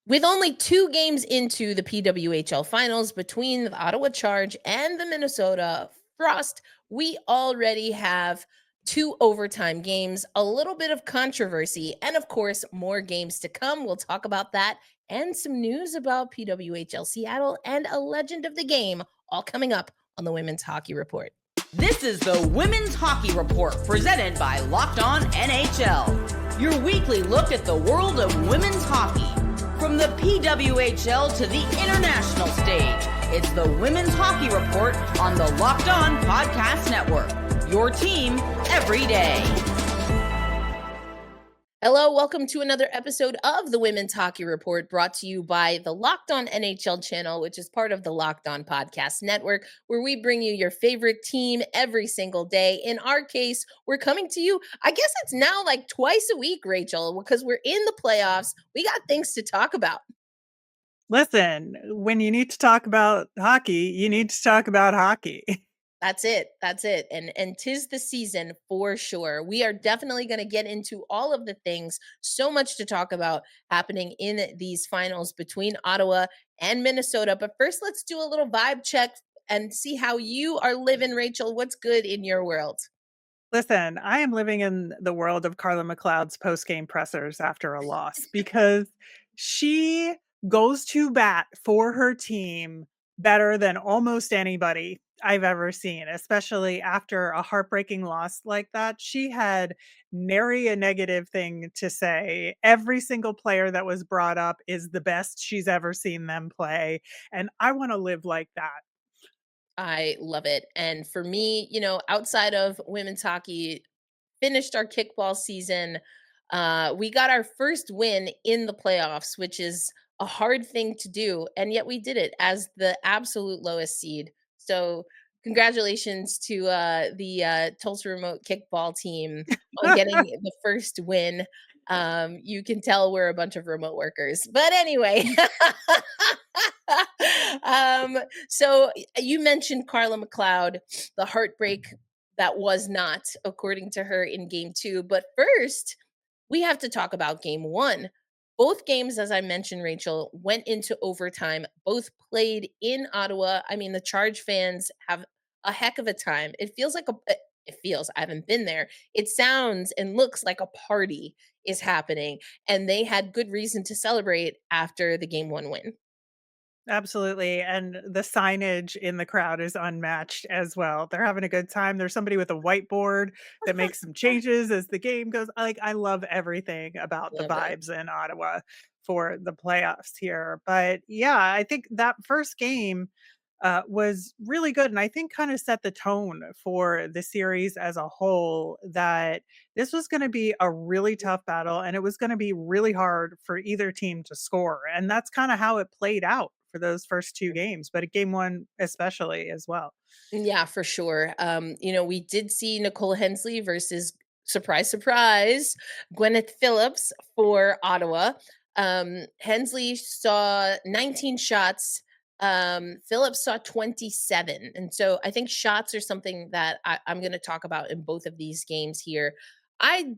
With only 2 games into the PWHL Finals between the Ottawa Charge and the Minnesota Frost, we already have 2 overtime games, a little bit of controversy, and of course, more games to come. We'll talk about that and some news about PWHL Seattle and a legend of the game, all coming up on the Women's Hockey Report. This is the Women's Hockey Report, presented by Locked On NHL. Your weekly look at the world of women's hockey. From the PWHL to the international stage, it's the Women's Hockey Report on the Locked On Podcast Network. Your team every day. Hello, welcome to another episode of the Women's Hockey Report, brought to you by the Locked On NHL channel, which is part of the Locked On Podcast Network, where we bring you your favorite team every single day. In our case, we're coming to you, I guess it's now like twice a week, Rachel, because we're in the playoffs. We got things to talk about. Listen, when you need to talk about hockey, you need to talk about hockey. That's it. And 'tis the season for sure. We are definitely going to get into all of the things. So much to talk about happening in these finals between Ottawa and Minnesota. But first, let's do a little vibe check and see how you are living, Rachel. What's good in your world? Listen, I am living in the world of Carla McLeod's post-game pressers after a loss because she goes to bat for her team better than almost anybody I've ever seen, especially after a heartbreaking loss like that. She had nary a negative thing to say. Every single player that was brought up is the best she's ever seen them play. And I want to live like that. I love it. And for me, outside of women's hockey, finished our kickball season. We got our first win in the playoffs, which is a hard thing to do. And yet we did it as the absolute lowest seed. So congratulations to the Tulsa Remote Kickball team on getting the first win. You can tell we're a bunch of remote workers. But anyway, so you mentioned Carla McLeod, the heartbreak that was not, according to her, in game 2. But first, we have to talk about game 1. Both games, as I mentioned, Rachel, went into overtime. Both played in Ottawa. I mean, the Charge fans have a heck of a time. It feels, I haven't been there. It sounds and looks like a party is happening. And they had good reason to celebrate after the game 1 win. Absolutely. And the signage in the crowd is unmatched as well. They're having a good time. There's somebody with a whiteboard that makes some changes as the game goes. I love everything about the Love it. vibes in Ottawa for the playoffs here. But yeah, I think that first game was really good. And I think kind of set the tone for the series as a whole, that this was going to be a really tough battle and it was going to be really hard for either team to score. And that's kind of how it played out for those first 2 games, but at game 1 especially as well. Yeah, for sure. We did see Nicole Hensley versus, surprise, surprise, Gwyneth Philips for Ottawa. Hensley saw 19 shots. Phillips saw 27. And so I think shots are something that I'm going to talk about in both of these games here. I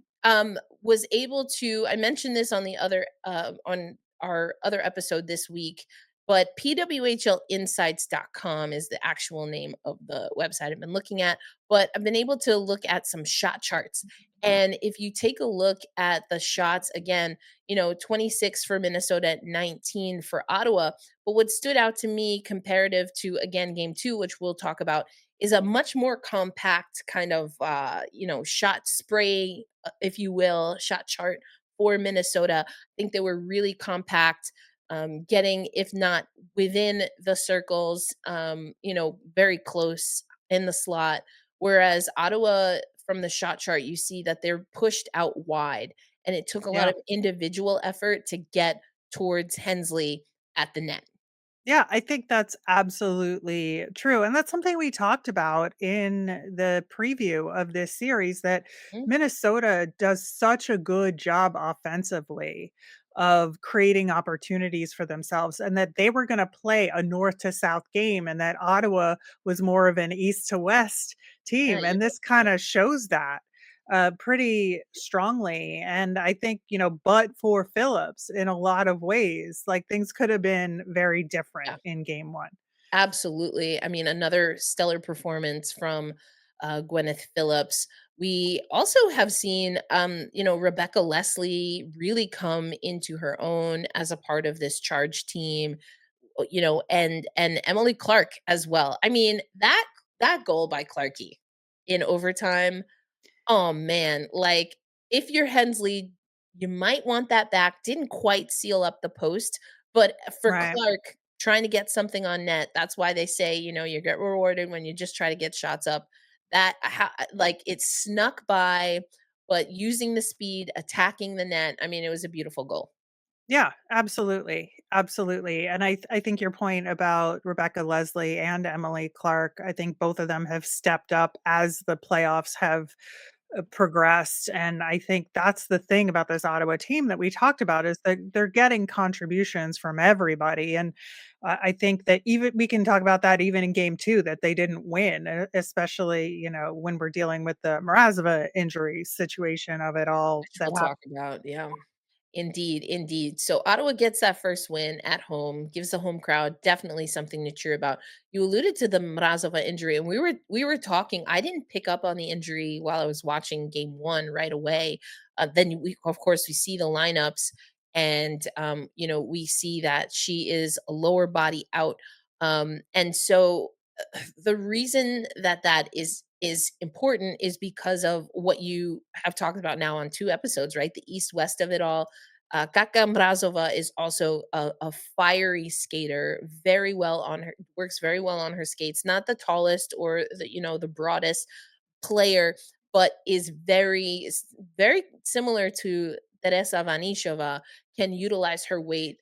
was able to, I mentioned this on on our other episode this week, but PWHLinsights.com is the actual name of the website I've been looking at. But I've been able to look at some shot charts. And if you take a look at the shots, again, 26 for Minnesota, 19 for Ottawa. But what stood out to me comparative to, again, game 2, which we'll talk about, is a much more compact kind of, shot spray, if you will, shot chart for Minnesota. I think they were really compact, getting, if not within the circles, very close in the slot. Whereas Ottawa, from the shot chart, you see that they're pushed out wide. And it took a lot Yeah. of individual effort to get towards Hensley at the net. Yeah, I think that's absolutely true. And that's something we talked about in the preview of this series, that Mm, Minnesota does such a good job offensively of creating opportunities for themselves, and that they were going to play a north to south game, and that Ottawa was more of an east to west yeah, team. And this kind of shows that. pretty strongly. And I think, but for Phillips in a lot of ways, like things could have been very different Yeah. in game one. Absolutely. I mean, another stellar performance from Gwyneth Philips. We also have seen, Rebecca Leslie really come into her own as a part of this charge team, and Emily Clark as well. I mean, that goal by Clarkey in overtime. Oh man, like if you're Hensley, you might want that back. Didn't quite seal up the post, but for Right. Clark trying to get something on net, that's why they say, you get rewarded when you just try to get shots up. Like it snuck by, but using the speed, attacking the net. I mean, it was a beautiful goal. Yeah, absolutely. Absolutely. And I think your point about Rebecca Leslie and Emily Clark, I think both of them have stepped up as the playoffs have progressed. And I think that's the thing about this Ottawa team that we talked about is that they're getting contributions from everybody. And I think that even we can talk about that even in game two, that they didn't win, especially, when we're dealing with the Mrazova injury situation of it all Which that we'll happened. talk about. Yeah. Indeed, indeed. So Ottawa gets that first win at home, gives the home crowd definitely something to cheer about. You alluded to the Mrazova injury, and we were talking. I didn't pick up on the injury while I was watching game one right away. Then we, of course, we see the lineups, and we see that she is a lower body out, and so the reason that that is important is because of what you have talked about now on 2 episodes, right? The east west of it all. Kaka Mrazova is also a fiery skater, very well on her, works very well on her skates. Not the tallest or the broadest player, but is very similar to Teresa Vanishova. Can utilize her weight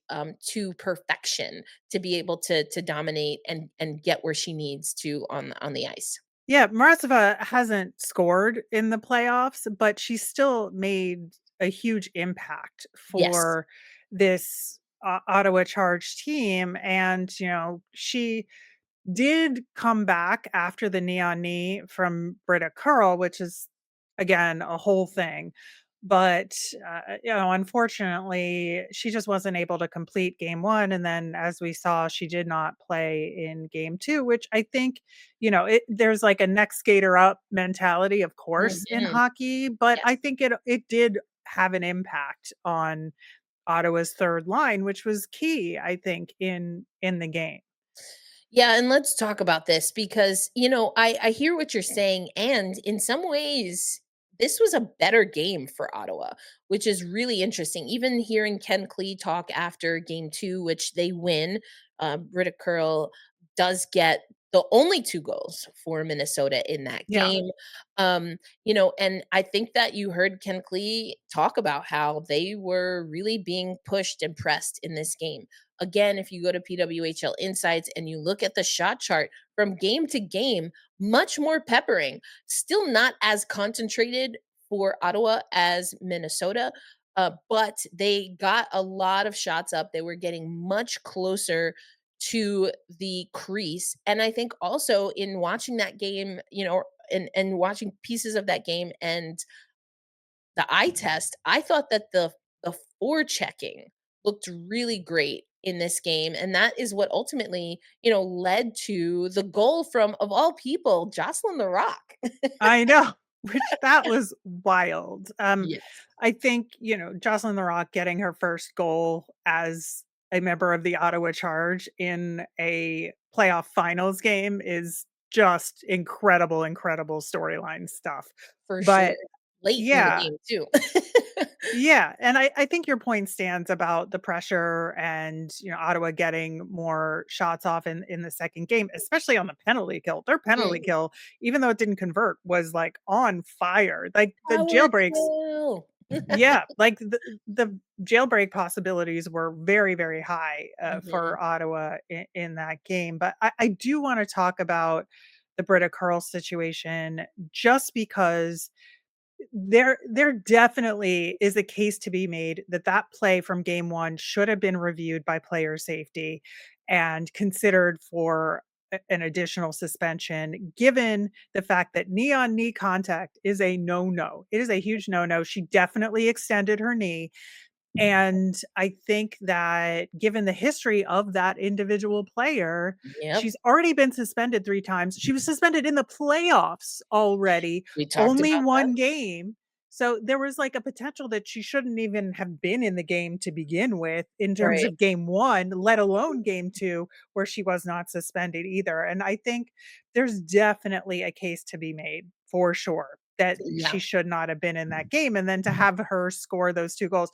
to perfection to be able to dominate and get where she needs to on the ice. Yeah, Mrazova hasn't scored in the playoffs, but she still made a huge impact Yes, for this Ottawa Charge team. And, she did come back after the knee on knee from Britta Curl, which is again a whole thing. But unfortunately, she just wasn't able to complete game one. And then, as we saw, she did not play in game two, which I think, there's like a next skater up mentality, of course, in mhm, hockey. But I yes. think it did have an impact on Ottawa's third line, which was key, I think, in the game. Yeah, and let's talk about this because, I hear what you're saying, and in some ways, this was a better game for Ottawa, which is really interesting. Even hearing Ken Klee talk after game 2, which they win, Britta Curl does get the only 2 goals for Minnesota in that Yeah. game. And I think that you heard Ken Klee talk about how they were really being pushed and pressed in this game. Again, if you go to PWHL Insights and you look at the shot chart from game to game, much more peppering. Still not as concentrated for Ottawa as Minnesota, but they got a lot of shots up. They were getting much closer to the crease. And I think also in watching that game, and watching pieces of that game and the eye test, I thought that the forechecking looked really great in this game, and that is what ultimately, led to the goal from, of all people, Jocelyn Larocque. I know, which that was wild. Yes, I think, Jocelyn Larocque getting her first goal as a member of the Ottawa Charge in a playoff finals game is just incredible, incredible storyline stuff. for sure. But Late in the yeah, game too. yeah, and I think your point stands about the pressure and, Ottawa getting more shots off in the second game, especially on the penalty kill. Their penalty Mm. kill, even though it didn't convert, was, like, on fire. Like, the Power jailbreaks. kill. Yeah, like, the jailbreak possibilities were very, very high, Mhm. for Ottawa in that game. But I do wanna talk about the Britta Curl situation just because there definitely is a case to be made that that play from game 1 should have been reviewed by player safety and considered for an additional suspension, given the fact that knee-on-knee contact is a no-no. It is a huge no-no. She definitely extended her knee. And I think that given the history of that individual player, Yep. she's already been suspended 3 times. She was suspended in the playoffs already, We talked only about that. 1 game. So there was like a potential that she shouldn't even have been in the game to begin with in terms Right. of game 1, let alone game 2, where she was not suspended either. And I think there's definitely a case to be made for sure that she Yeah. should not have been in that game. And then to have her score those 2 goals,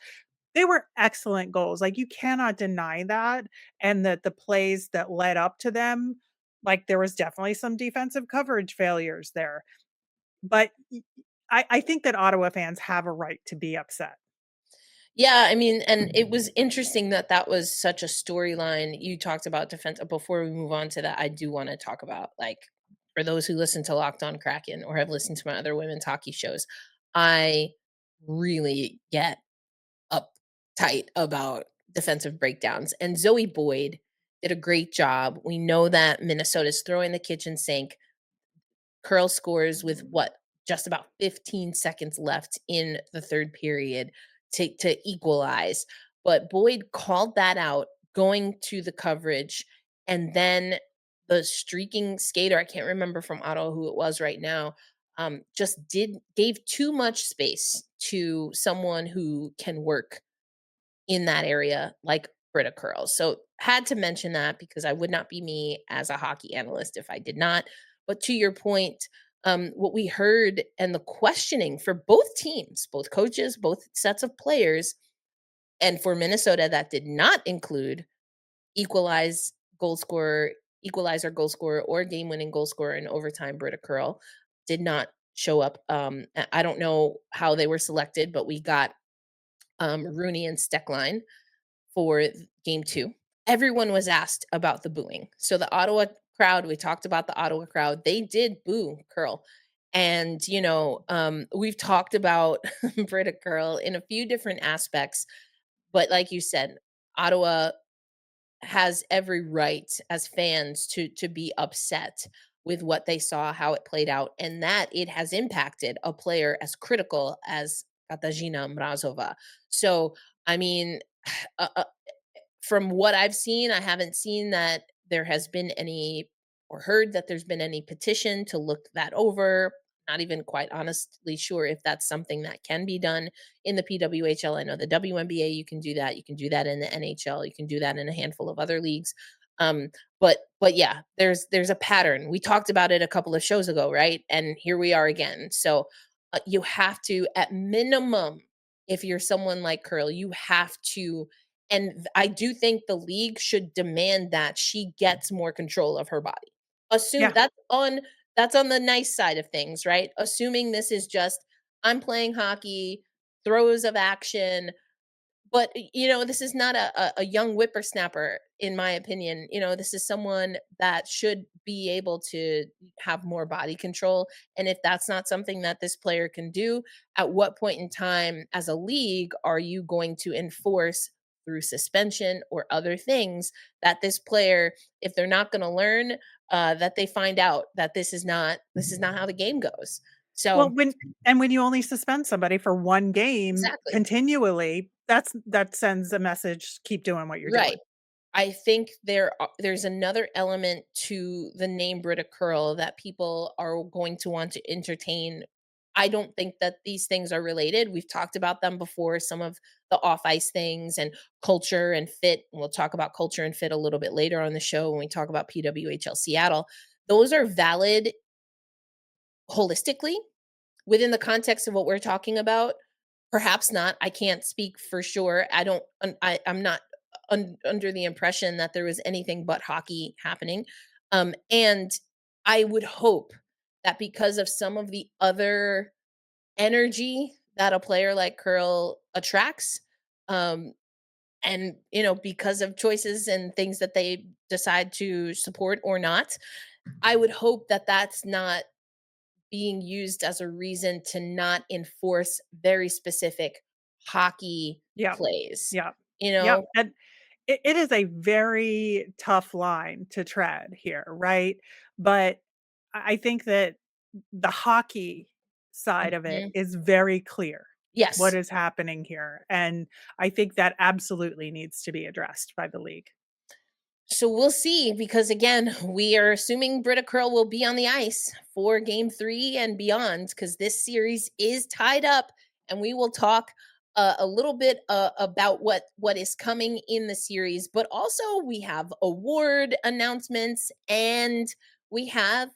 they were excellent goals, like, you cannot deny that, and that the plays that led up to them, like, there was definitely some defensive coverage failures there, but I think that Ottawa fans have a right to be upset. Yeah, I mean, and it was interesting that that was such a storyline. You talked about defense. Before we move on to that, I do want to talk about, like, for those who listen to Locked On Kraken or have listened to my other women's hockey shows, I really get uptight about defensive breakdowns. And Zoe Boyd did a great job. We know that Minnesota's throwing the kitchen sink. Curl scores with what, just about 15 seconds left in the third period to equalize. But Boyd called that out going to the coverage, and then the streaking skater, I can't remember from Ottawa who it was right now, just did gave too much space to someone who can work in that area like Britta Curl. So had to mention that because I would not be me as a hockey analyst if I did not. But to your point, what we heard and the questioning for both teams, both coaches, both sets of players, and for Minnesota, that did not include equalize goal scorer, equalizer goal scorer, or game winning goal scorer in overtime. Britta Curl did not show up. I don't know how they were selected, but we got Rooney and Steckline for game 2. Everyone was asked about the booing. So the Ottawa crowd, we talked about the Ottawa crowd, they did boo Curl. And, we've talked about Britta Curl in a few different aspects, but like you said, Ottawa has every right as fans to be upset with what they saw, how it played out, and that it has impacted a player as critical as Katarzyna Mrazova. So, I mean, uh, from what I've seen, I haven't seen that there has been any or heard that there's been any petition to look that over. Not even quite honestly sure if that's something that can be done in the PWHL. I know the WNBA, you can do that. You can do that in the NHL. You can do that in a handful of other leagues. Um, but yeah, there's a pattern. We talked about it a couple of shows ago, right? And here we are again. So you have to, at minimum, if you're someone like Curl, you have to, and I do think the league should demand that she gets more control of her body. Assume Yeah. that's on the nice side of things, right? Assuming this is just I'm playing hockey, throws of action, but, this is not a young whippersnapper, in my opinion. This is someone that should be able to have more body control, and if that's not something that this player can do, at what point in time as a league are you going to enforce through suspension or other things that this player, if they're not gonna learn, that they find out that this is not how the game goes. Well, So when you only suspend somebody for 1 game exactly. continually, that sends a message, keep doing what you're Right. doing. I think there's another element to the name Britta Curl that people are going to want to entertain. I don't think that these things are related. We've talked about them before, some of the off ice things and culture and fit. And we'll talk about culture and fit a little bit later on the show when we talk about PWHL Seattle. Those are valid holistically within the context of what we're talking about. Perhaps not. I can't speak for sure. I don't. I'm not under the impression that there was anything but hockey happening. And I would hope that because of some of the other energy that a player like Curl attracts, um, and because of choices and things that they decide to support or not, I would hope that that's not being used as a reason to not enforce very specific hockey Yeah. plays, Yeah. you Yep, know? it is a very tough line to tread here, right? But I think that the hockey side of it Mhm. is very clear what Yes. is happening here, and I think that absolutely needs to be addressed by the league. So we'll see because again, we are assuming Britta Curl will be on the ice for game 3 and beyond because this series is tied up, and we will talk a little bit about what is coming in the series, but also we have award announcements and we have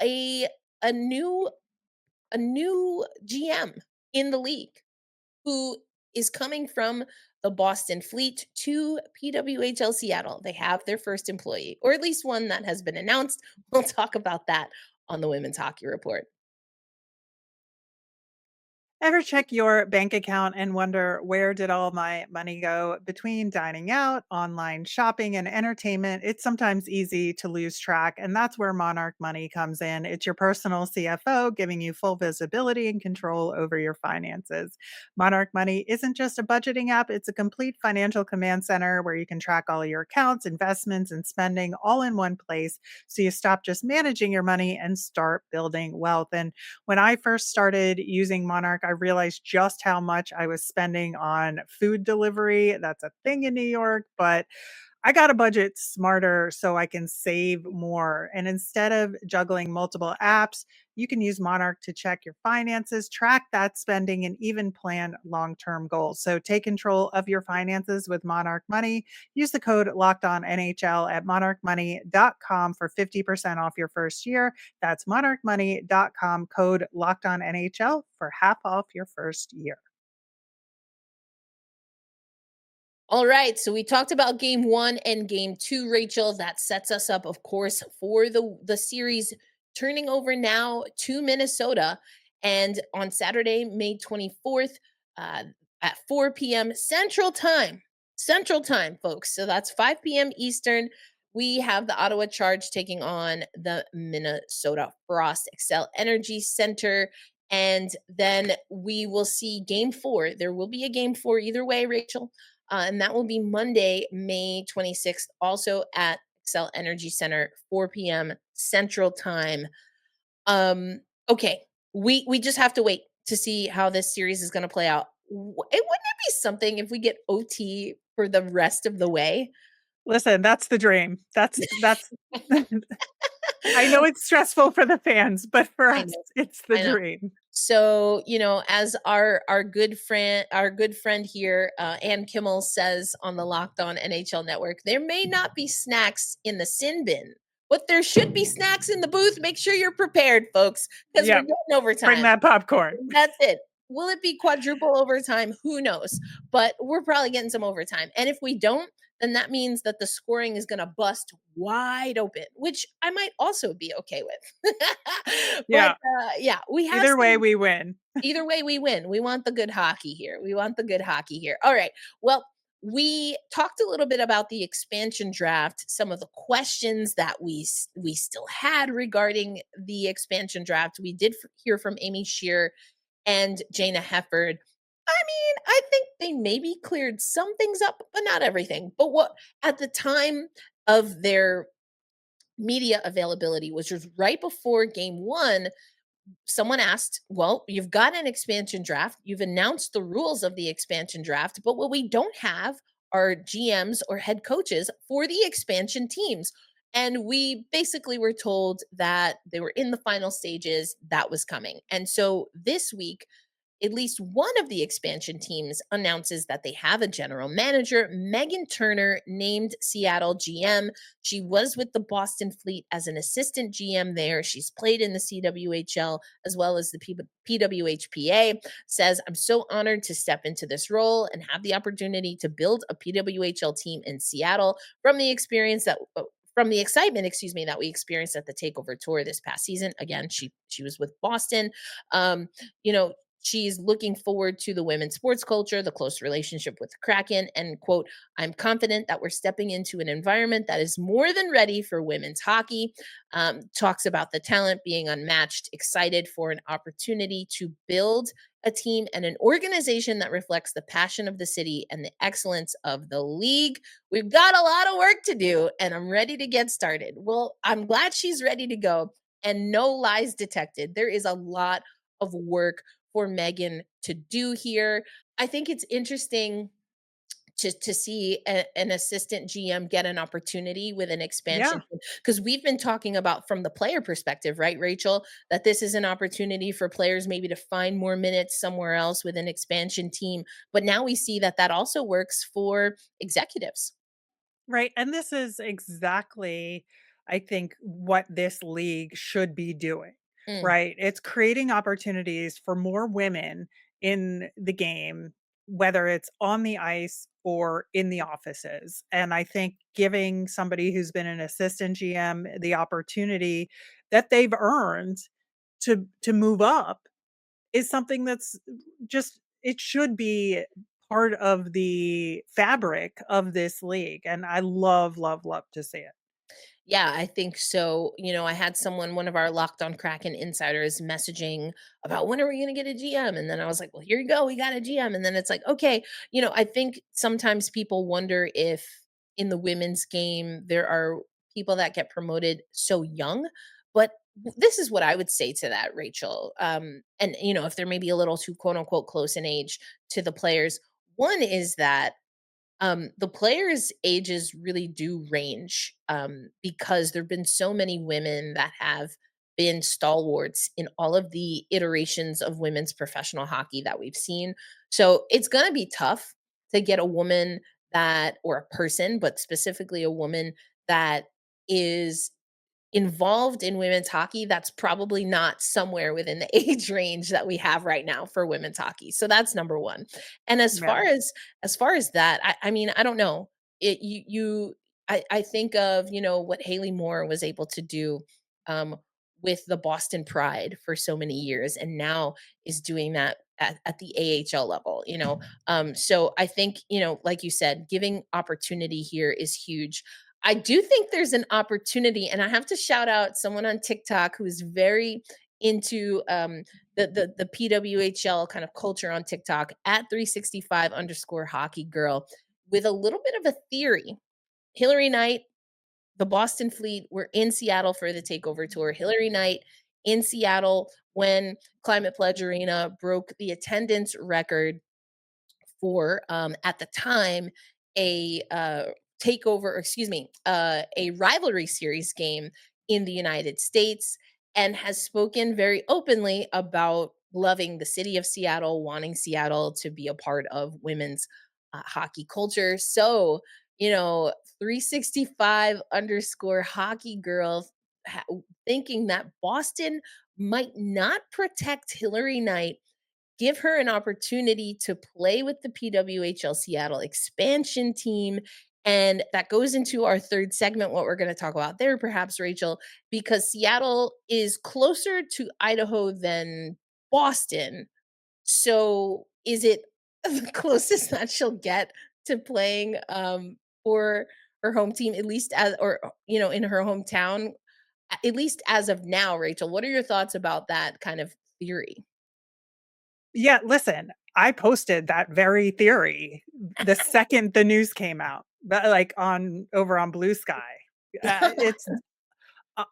a a new a new GM in the league who is coming from the Boston Fleet to PWHL Seattle. They have their first employee, or at least one that has been announced. We'll talk about that on the Women's Hockey Report. Ever check your bank account and wonder where did all my money go? Between dining out, online shopping, and entertainment, it's sometimes easy to lose track, and that's where Monarch Money comes in. It's your personal CFO giving you full visibility and control over your finances. Monarch Money isn't just a budgeting app, it's a complete financial command center where you can track all your accounts, investments, and spending all in one place so you stop just managing your money and start building wealth. And when I first started using Monarch, I realized just how much I was spending on food delivery. That's a thing in New York, but I got to budget smarter so I can save more. And instead of juggling multiple apps, you can use Monarch to check your finances, track that spending, and even plan long term goals. So take control of your finances with Monarch Money. Use the code locked on NHL at monarchmoney.com for 50% off your first year. That's monarchmoney.com, code locked on NHL for half off your first year. All right, so we talked about game 1 and game 2, Rachel. That sets us up, of course, for the series turning over now to Minnesota. And on Saturday, May 24th, uh, at 4 p.m. Central Time, folks. So that's 5 p.m. Eastern. We have the Ottawa Charge taking on the Minnesota Frost Excel Energy Center. And then we will see game 4. There will be a game 4 either way, Rachel, and that will be Monday, May 26th, also at Excel Energy Center, 4 p.m. Central Time. Okay, we just have to wait to see how this series is going to play out. Wouldn't it be something if we get OT for the rest of the way? Listen, that's the dream. That's I know it's stressful for the fans, but for I us, know, it's the I know. dream. So, as our good friend here, Ann Kimmel says on the Locked On NHL Network, there may not be snacks in the sin bin, but there should be snacks in the booth. Make sure you're prepared, folks, because we're Yep. getting Bring overtime. that popcorn. That's it. Will it be quadruple overtime? Who knows? But we're probably getting some overtime. And if we don't, then that means that the scoring is going to bust wide open, which I might also be okay with. But Yeah. yeah, we have Either way, some. we win. Either way, we win. We want the good hockey here. We want the good hockey here. All right. Well, we talked a little bit about the expansion draft, some of the questions that we still had regarding the expansion draft. We did hear from Amy Shear and Jana Hefford. I mean, I think they maybe cleared some things up, but not everything. But what at the time of their media availability, which was right before game 1, someone asked, well, you've got an expansion draft. You've announced the rules of the expansion draft, but what we don't have are GMs or head coaches for the expansion teams. And we basically were told that they were in the final stages, that was coming. And so this week, at least one of the expansion teams announces that they have a general manager, Meghan Turner, named Seattle GM. She was with the Boston Fleet as an assistant GM there. She's played in the CWHL as well as the PWHPA. Says, I'm so honored to step into this role and have the opportunity to build a PWHL team in Seattle from the experience that from the excitement, that we experienced at the takeover tour this past season. Again, she was with Boston. You know, she's looking forward to the women's sports culture, the close relationship with the Kraken, and quote, I'm confident that we're stepping into an environment that is more than ready for women's hockey. Talks about the talent being unmatched, excited for an opportunity to build a team, and an organization that reflects the passion of the city and the excellence of the league. We've got a lot of work to do, and I'm ready to get started. Well, I'm glad she's ready to go, and no lies detected. There is a lot of work for Meghan to do here. I think it's interesting to see an assistant GM get an opportunity with an Yeah. expansion, because we've been talking about from the player perspective, right, Rachel, that this is an opportunity for players maybe to find more minutes somewhere else with an expansion team. But now we see that that also works for executives. Right. And this is exactly, I think, what this league should be doing. Mm, Right. It's creating opportunities for more women in the game, whether it's on the ice or in the offices. And I think giving somebody who's been an assistant GM the opportunity that they've earned to move up is something that's just it should be part of the fabric of this league, and I love, love, love to see it. yeah, I think so. I had someone, one of our Locked on Kraken insiders, messaging about when are we going to get a GM? And then I was like, well, here you go. We got a GM. And then it's like, okay, I think sometimes people wonder if in the women's game there are people that get promoted so young. But this is what I would say to that, Rachel. And, if they're maybe a little too quote unquote close in age to the players, one is that the players' ages really do range, because there've been so many women that have been stalwarts in all of the iterations of women's professional hockey that we've seen. So it's going to be tough to get a woman that, or a person, but specifically a woman that is involved in women's hockey that's probably not somewhere within the age range that we have right now for women's hockey. So that's number 1. And Yeah. as far as that, I mean, I don't know. It you I think of, what Haley Moore was able to do um with the Boston Pride for so many years, and now is doing that at the AHL level, so I think, like you said, giving opportunity here is huge. I do think there's an opportunity, and I have to shout out someone on TikTok who's very into the PWHL kind of culture on TikTok at 365 underscore hockey girl, with a little bit of a theory. Hilary Knight, the Boston Fleet, were in Seattle for the takeover tour. Hilary Knight in Seattle when Climate Pledge Arena broke the attendance record for, at the time, a takeover, or excuse me, a rivalry series game in the United States, and has spoken very openly about loving the city of Seattle, wanting Seattle to be a part of women's hockey culture. So, 365 underscore hockey girl, ha- thinking that Boston might not protect Hilary Knight, give her an opportunity to play with the PWHL Seattle expansion team. And that goes into our third segment, what we're going to talk about there, perhaps, Rachel, because Seattle is closer to Idaho than Boston. So is it the closest that she'll get to playing for her home team, at least as, or, in her hometown, at least as of now, Rachel? What are your thoughts about that kind of theory? Yeah, listen, I posted that very theory the second the news came out, but, like, on over on Blue Sky. It's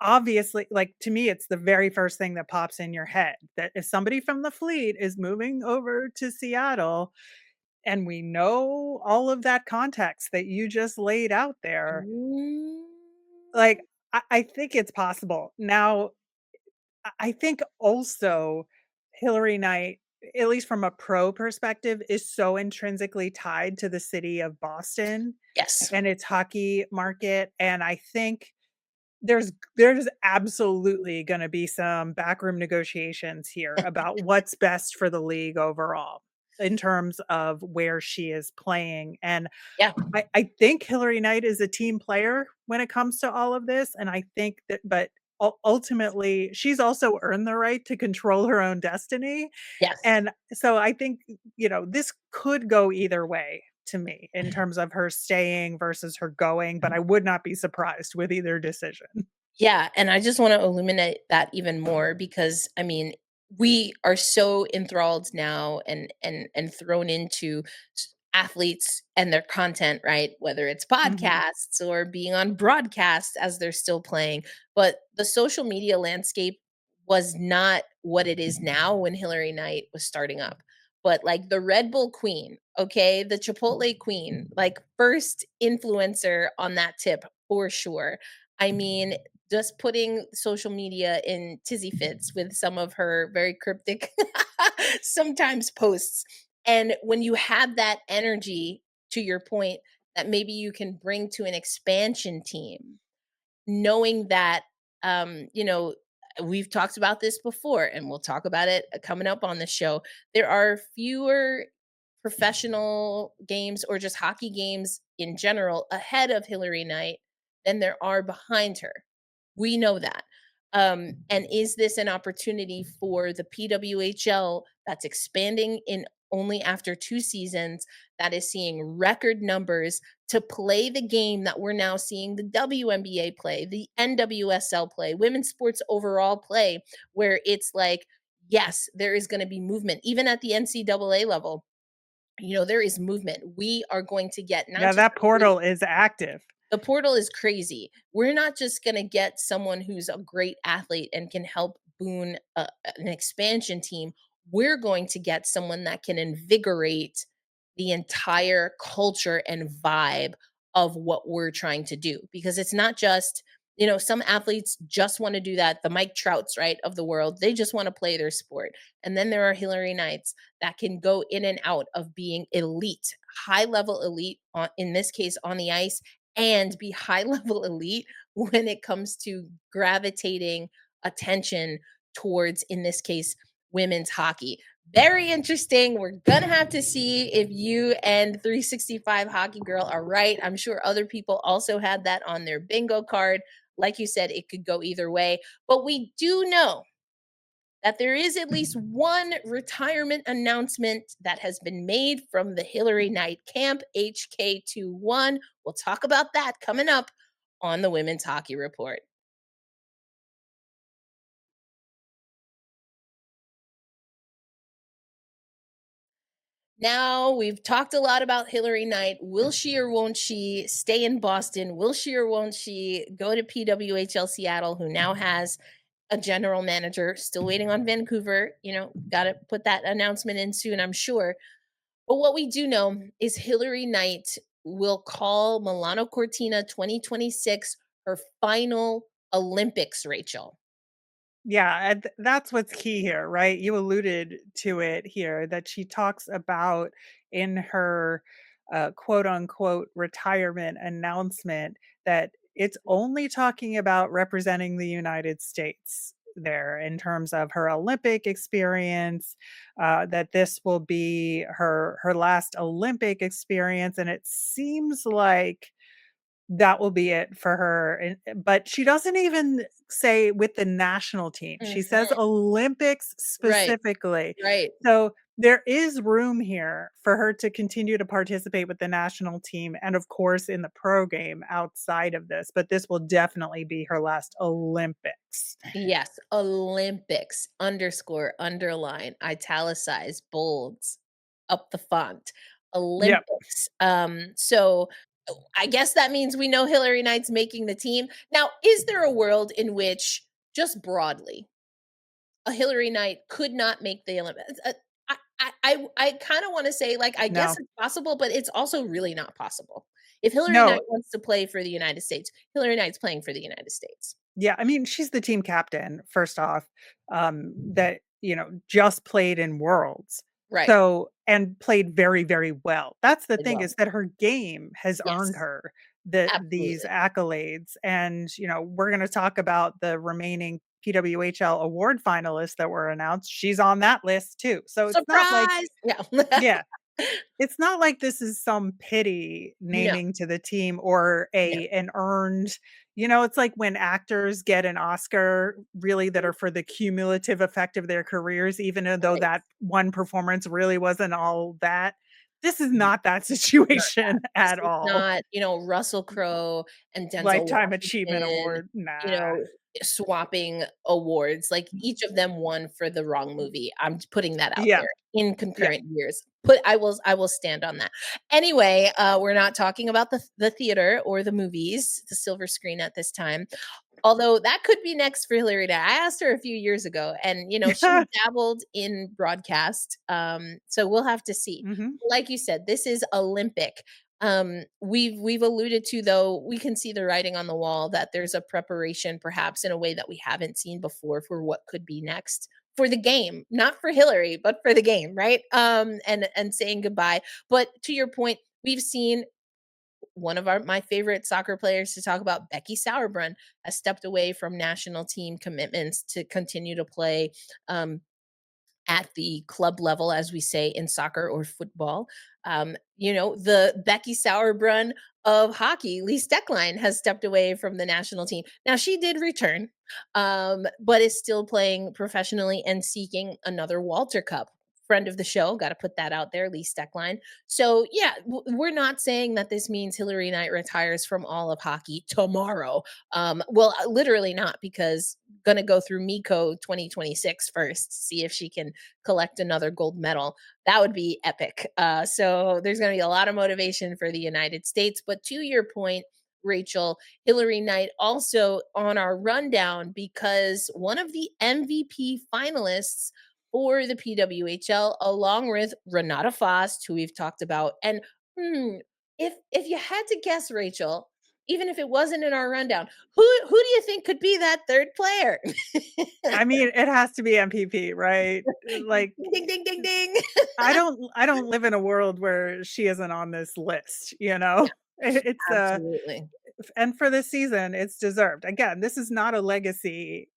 obviously, like, to me, it's the very first thing that pops in your head, that if somebody from the fleet is moving over to Seattle, and we know all of that context that you just laid out there, Mm. like, I think it's possible. Now, I think also Hilary Knight, at least from a pro perspective, is so intrinsically tied to the city of Boston Yes. and its hockey market, and I think there's absolutely gonna be some backroom negotiations here about what's best for the league overall in terms of where she is playing, and Yeah. I think Hilary Knight is a team player when it comes to all of this, and I think that but ultimately, she's also earned the right to control her own destiny, Yes. and so I think, this could go either way to me in terms of her staying versus her going, but I would not be surprised with either decision. Yeah, and I just wanna illuminate that even more because, I mean, we are so enthralled now and thrown into athletes and their content, right? Whether it's Mhm. podcasts or being on broadcasts as they're still playing. But the social media landscape was not what it is now when Hilary Knight was starting up. But like the Red Bull queen, okay, the Chipotle queen, like first influencer on that tip for sure. I mean, just putting social media in tizzy fits with some of her very cryptic sometimes posts. And when you have that energy, to your point, that maybe you can bring to an expansion team, knowing that, we've talked about this before and we'll talk about it coming up on the show. There are fewer professional games or just hockey games in general ahead of Hilary Knight than there are behind her. We know that. And is this an opportunity for the PWHL that's expanding in only after 2 seasons, that is seeing record numbers to play the game that we're now seeing the WNBA play, the NWSL play, women's sports overall play, where it's like, yes, there is going to be movement, even at the NCAA level. There is movement. We are going to get not Yeah, just that portal is active. the portal is crazy. We're not just going to get someone who's a great athlete and can help boon an expansion team. We're going to get someone that can invigorate the entire culture and vibe of what we're trying to do, because it's not just, some athletes just want to do that. The Mike Trouts, right, of the world, they just want to play their sport. And then there are Hilary Knights that can go in and out of being elite, high level elite, in this case on the ice, and be high level elite when it comes to gravitating attention towards, in this case, women's hockey. Very interesting. We're going to have to see if you and 365 Hockey Girl are right. I'm sure other people also had that on their bingo card. Like you said, it could go either way. But we do know that there is at least one retirement announcement that has been made from the Hilary Knight camp, HK21. We'll talk about that coming up on the Women's Hockey Report. Now, we've talked a lot about Hilary Knight. Will she or won't she stay in Boston? Will she or won't she go to PWHL Seattle, who now has a general manager? Still waiting on Vancouver. Got to put that announcement in soon, I'm sure. But what we do know is Hilary Knight will call Milano Cortina 2026 her final Olympics, Rachel. Yeah, and that's what's key here, right? You alluded to it here that she talks about in her quote unquote retirement announcement that it's only talking about representing the United States there in terms of her Olympic experience, that this will be her last Olympic experience. And it seems like that will be it for her, but she doesn't even say with the national team. She says Mhm. Olympics Right, specifically. right. So, there is room here for her to continue to participate with the national team and, of course, in the pro game outside of this, but this will definitely be her last Olympics. Yes, Olympics, underscore, underline, italicize, bolds, up the font. Yep. Olympics. So I guess that means we know Hilary Knight's making the team. Now, is there a world in which, just broadly, a Hilary Knight could not make the Olympics? I kind of want to say, like, I guess No. it's possible, but it's also really not possible. If Hilary No. Knight wants to play for the United States, Hilary Knight's playing for the United States. Yeah, I mean, she's the team captain, first off, that, just played in Worlds. Right. So and played very, very well. That's the Did thing, well. is that her game has earned Yes, her these absolutely. accolades, and, we're gonna talk about the remaining PWHL award finalists that were announced. She's on that list too. So it's not like Surprise! Yeah. yeah. It's not like this is some pity No, naming to the team or no. an earned, it's like when actors get an Oscar really that are for the cumulative effect of their careers, even though Right. that one performance really wasn't all that. This is not that situation This at is all. not, Russell Crowe and Denzel Lifetime Achievement Washington, Award, you nah. know, swapping awards. Like, each of them won for the wrong movie. I'm putting that out Yeah, there in yeah. concurrent years. I will stand on that. Anyway, we're not talking about the theater or the movies, the silver screen at this time. Although that could be next for Hilary Knight. I asked her a few years ago, and she's dabbled in broadcast. So we'll have to see. Mhm. Like you said, this is Olympic. We've alluded to, though, we can see the writing on the wall that there's a preparation, perhaps in a way that we haven't seen before, for what could be next for the game, not for Hillary, but for the game, right? And saying goodbye. But to your point, we've seen one of my favorite soccer players to talk about, Becky Sauerbrunn, has stepped away from national team commitments to continue to play at the club level, as we say in soccer or football. The Becky Sauerbrunn of hockey, Lee Steckline, has stepped away from the national team. Now, she did return, but is still playing professionally and seeking another Walter Cup. Friend of the show, got to put that out there, Lee Steckline. So, yeah, we're not saying that this means Hilary Knight retires from all of hockey tomorrow. Literally not, because going to go through Miko 2026 first, see if she can collect another gold medal. That would be epic. So there's going to be a lot of motivation for the United States. But to your point, Rachel, Hilary Knight also on our rundown, because one of the MVP finalists for the PWHL, along with Renata Fast, who we've talked about. And if you had to guess, Rachel, even if it wasn't in our rundown, who do you think could be that third player? I mean, it has to be MPP, right? Like, Ding, ding, ding, ding. I don't live in a world where she isn't on this list, you know? It's Absolutely. and for this season, it's deserved. Again, this is not a legacy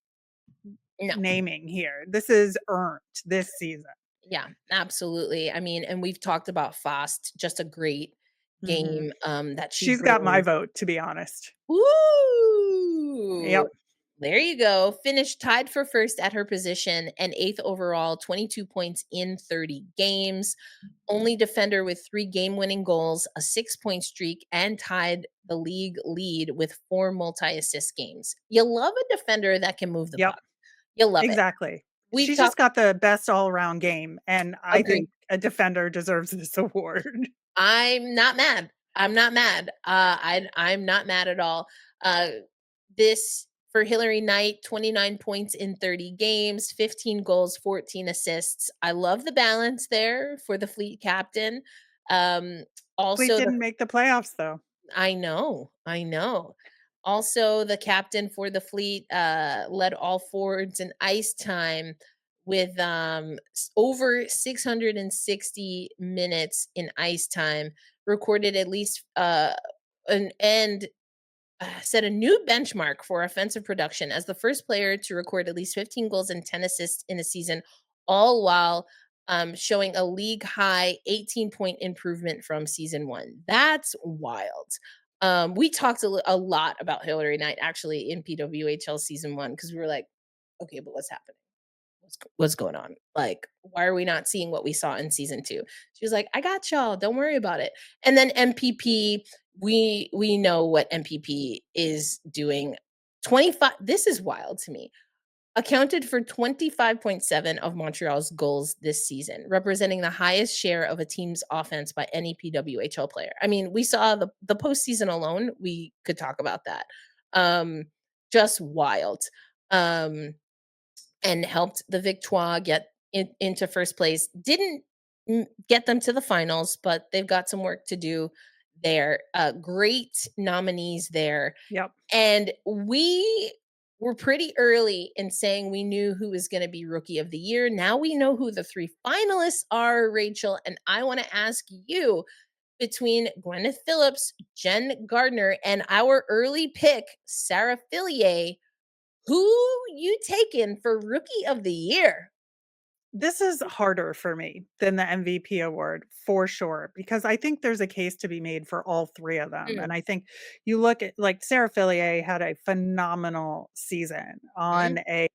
No. naming here. This is earned this season. Yeah, absolutely. I mean, and we've talked about Fast, just a great Mhm. game that she She's got my brings. vote, to be honest. Woo! Yep, There you go. Finished tied for first at her position and eighth overall, 22 points in 30 games. Only defender with 3 game-winning goals, a 6-point streak, and tied the league lead with 4 multi-assist games. You love a defender that can move the yep, puck. You love it. exactly. We've She just talked. got the best all-around game, and I Agreed. think a defender deserves this award. I'm not mad. I'm not mad. I'm not mad at all. Uh, this for Hilary Knight, 29 points in 30 games, 15 goals, 14 assists. I love the balance there for the fleet captain. Um, Fleet also the didn't make the playoffs, though. I know, I know. Also, the captain for the fleet led all forwards in ice time with over 660 minutes in ice time, recorded at least and set a new benchmark for offensive production as the first player to record at least 15 goals and 10 assists in a season, all while showing a league high 18-point improvement from season one. That's wild. We talked a lot about Hilary Knight actually in PWHL season one, because we were like, okay, but what's happening? What's going on? Like, why are we not seeing what we saw in season two? She was like, I got y'all. Don't worry about it. And then MPP, we know what MPP is doing. 25. This is wild to me. Accounted for 25.7 of Montreal's goals this season, representing the highest share of a team's offense by any PWHL player. I mean, we saw the postseason alone. We could talk about that. Just wild. And helped the Victoire get into first place. Didn't get them to the finals, but they've got some work to do there. Great nominees there. Yep. And we were pretty early in saying we knew who was going to be Rookie of the Year. Now we know who the 3 finalists are, Rachel. And I want to ask you, between Gwyneth Philips, Jen Gardiner, and our early pick, Sarah Fillier, who you taking for Rookie of the Year? this is harder for me than the MVP award for sure, because I think there's a case to be made for all 3 of them, Mm, and I think you look at like Sarah Fillier had a phenomenal season mhm. on a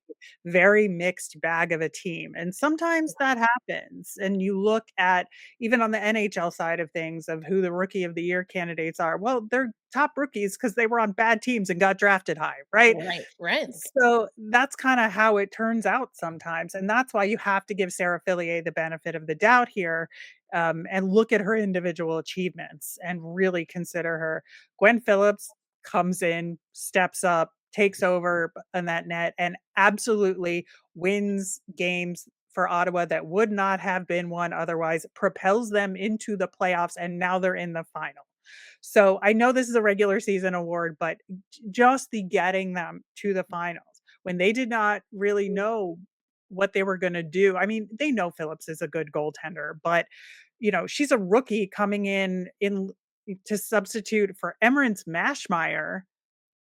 very mixed bag of a team, and sometimes that happens, and you look at even on the NHL side of things of who the Rookie of the Year candidates are, well, they're top rookies because they were on bad teams and got drafted high, right? Right, right. So that's kinda how it turns out sometimes, and that's why you have to give Sarah Fillier the benefit of the doubt here, and look at her individual achievements and really consider her. Gwen Phillips comes in, steps up, takes over in that net, and absolutely wins games for Ottawa that would not have been won otherwise, propels them into the playoffs, and now they're in the final. So I know this is a regular season award, but just the getting them to the finals when they did not really know what they were going to do. I mean, they know Phillips is a good goaltender, but she's a rookie coming in to substitute for Emmerance Mashmeyer.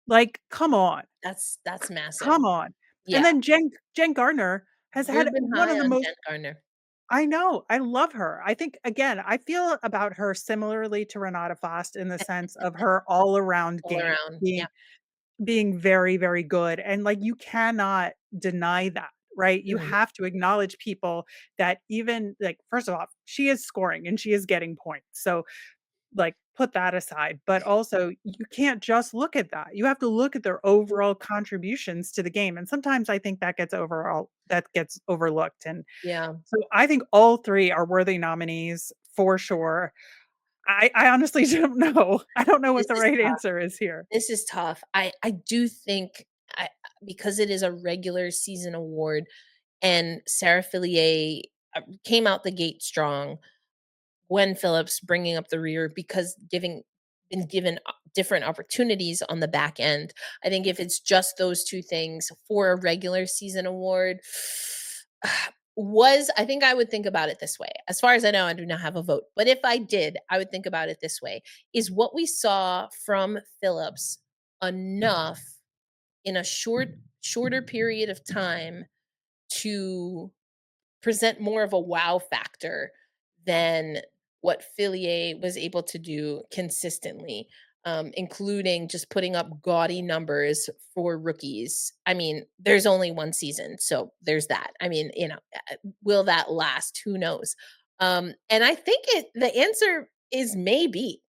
Like, come on, That's massive. come on. And Yeah, then Jen Gardner has had Ruben one high of the on most. Jen Gardner I know, I love her. I think again, I feel about her similarly to Renata Fast in the sense of her all-around all game around. being Yeah. very, very good, and, like, you cannot deny that, right? You Mhm. have to acknowledge people that even like, first of all, she is scoring and she is getting points, so, like, put that aside, but also you can't just look at that. You have to look at their overall contributions to the game, and sometimes I think that gets overlooked, and Yeah. so I think all 3 are worthy nominees for sure. I honestly don't know. I don't know what This the is right tough. answer is here. This is tough. I do think I because it is a regular season award and Sarah Fillier, came out the gate strong. Gwen Phillips bringing up the rear because giving been given different opportunities on the back end. I think if it's just those 2 things for a regular season award, I think I would think about it this way. As far as I know, I do not have a vote, but if I did, I would think about it this way. Is what we saw from Phillips enough in a shorter period of time to present more of a wow factor than what Fillier was able to do consistently, including just putting up gaudy numbers for rookies. I mean, there's only one season, so there's that. I mean, will that last? Who knows? And I think the answer is maybe.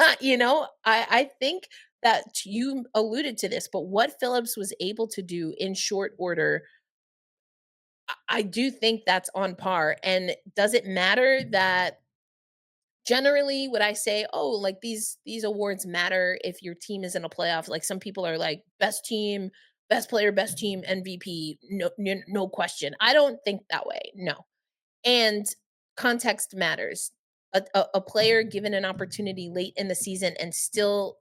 I think that you alluded to this, but what Phillips was able to do in short order I do think that's on par, and does it matter that generally would I say, "Oh, like, these awards matter if your team is in a playoff?" Like, some people are like, "Best team, best player, best team, MVP, no question." I don't think that way, no, and context matters. A player given an opportunity late in the season and still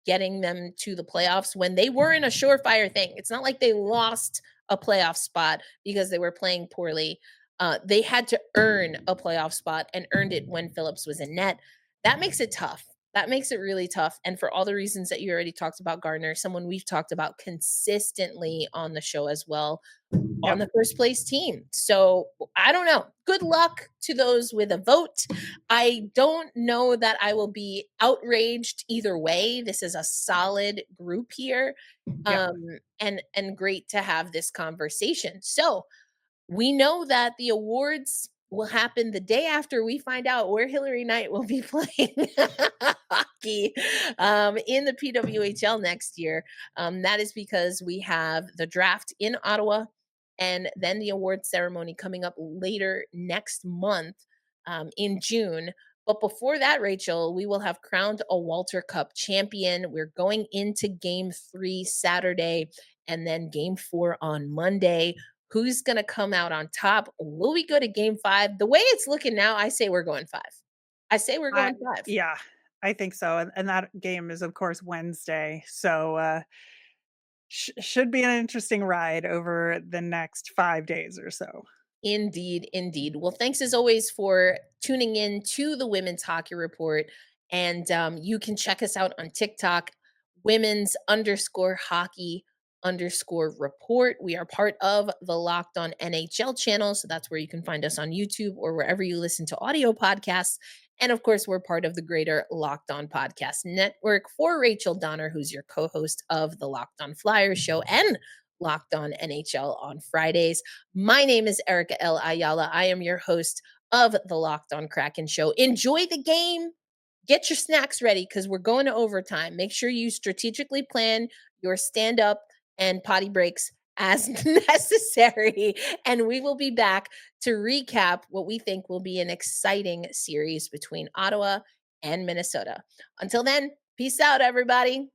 getting them to the playoffs when they were in a surefire thing. It's not like they lost a playoff spot because they were playing poorly. They had to earn a playoff spot and earned it when Phillips was in net. That makes it tough. That makes it really tough. And for all the reasons that you already talked about, Gardner, someone we've talked about consistently on the show as well, on Yep. the first place team. So I don't know. Good luck to those with a vote. I don't know that I will be outraged either way. This is a solid group here. Yep. And great to have this conversation. So we know that the awards will happen the day after we find out where Hilary Knight will be playing hockey in the PWHL next year. That is because we have the draft in Ottawa and then the award ceremony coming up later next month in June. But before that, Rachel, we will have crowned a Walter Cup champion. We're going into game 3 Saturday and then game 4 on Monday. Who's going to come out on top? Will we go to game 5? The way it's looking now, I say we're going 5. I say we're I going 5. yeah, I think so, and that game is, of course, Wednesday, so, should be an interesting ride over the next 5 days or so. Indeed, indeed. Well, thanks as always for tuning in to the Women's Hockey Report. And you can check us out on TikTok, women's underscore hockey _report. We are part of the Locked On NHL channel. So that's where you can find us on YouTube or wherever you listen to audio podcasts. And of course, we're part of the greater Locked On Podcast Network. For Rachel Donner, who's your co host of the Locked On Flyers show and Locked On NHL on Fridays. My name is Erica L. Ayala. I am your host of the Locked On Kraken show. Enjoy the game. Get your snacks ready because we're going to overtime. Make sure you strategically plan your stand up and potty breaks as necessary. And we will be back to recap what we think will be an exciting series between Ottawa and Minnesota. Until then, peace out, everybody.